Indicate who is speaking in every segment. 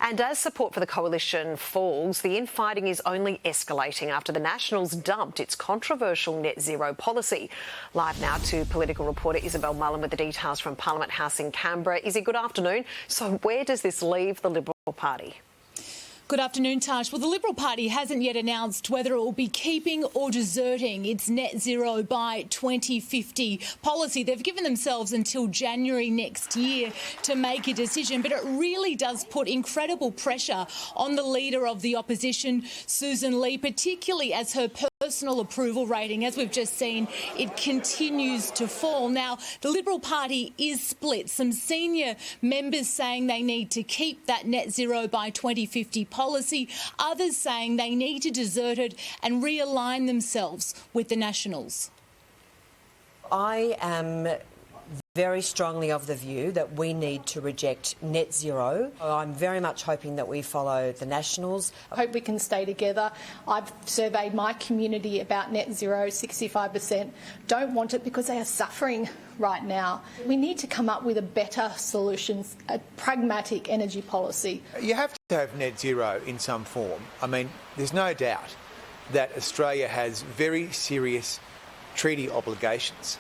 Speaker 1: And as support for the coalition falls, the infighting is only escalating after the Nationals dumped its controversial net zero policy. Live now to political reporter Isabel Mullen with the details from Parliament House in Canberra. Izzy, good afternoon. So where does this leave the Liberal Party?
Speaker 2: Good afternoon, Tash. Well, the Liberal Party hasn't yet announced whether it will be keeping or deserting its net zero by 2050 policy. They've given themselves until January next year to make a decision, but it really does put incredible pressure on the leader of the opposition, Susan Lee, particularly as her personal approval rating, as we've just seen, it continues to fall. Now, the Liberal Party is split. Some senior members saying they need to keep that net zero by 2050 policy, others saying they need to desert it and realign themselves with the Nationals.
Speaker 3: I am very strongly of the view that we need to reject net zero. I'm very much hoping that we follow the Nationals.
Speaker 4: I hope we can stay together. I've surveyed my community about net zero. 65% don't want it because they are suffering right now. We need to come up with a better solution, a pragmatic energy policy.
Speaker 5: You have to have net zero in some form. I mean, there's no doubt that Australia has very serious treaty obligations.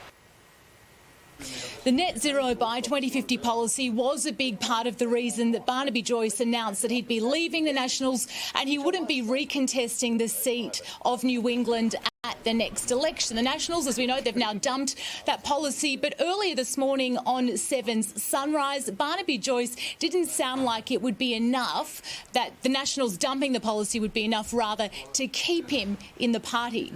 Speaker 2: The net zero by 2050 policy was a big part of the reason that Barnaby Joyce announced that he'd be leaving the Nationals and he wouldn't be recontesting the seat of New England at the next election. The Nationals, as we know, they've now dumped that policy. But earlier this morning on 7's Sunrise, Barnaby Joyce didn't sound like it would be enough, that the Nationals dumping the policy would be enough, rather, to keep him in the party.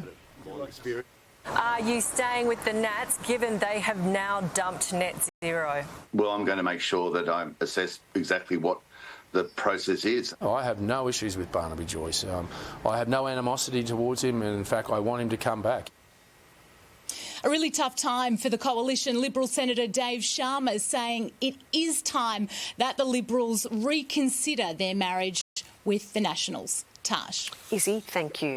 Speaker 6: Are you staying with the Nats, given they have now dumped net zero?
Speaker 7: Well, I'm going to make sure that I assess exactly what the process is.
Speaker 8: I have no issues with Barnaby Joyce. I have no animosity towards him, and in fact, I want him to come back.
Speaker 2: A really tough time for the coalition. Liberal Senator Dave Sharma saying it is time that the Liberals reconsider their marriage with the Nationals. Tash.
Speaker 1: Izzy, thank you.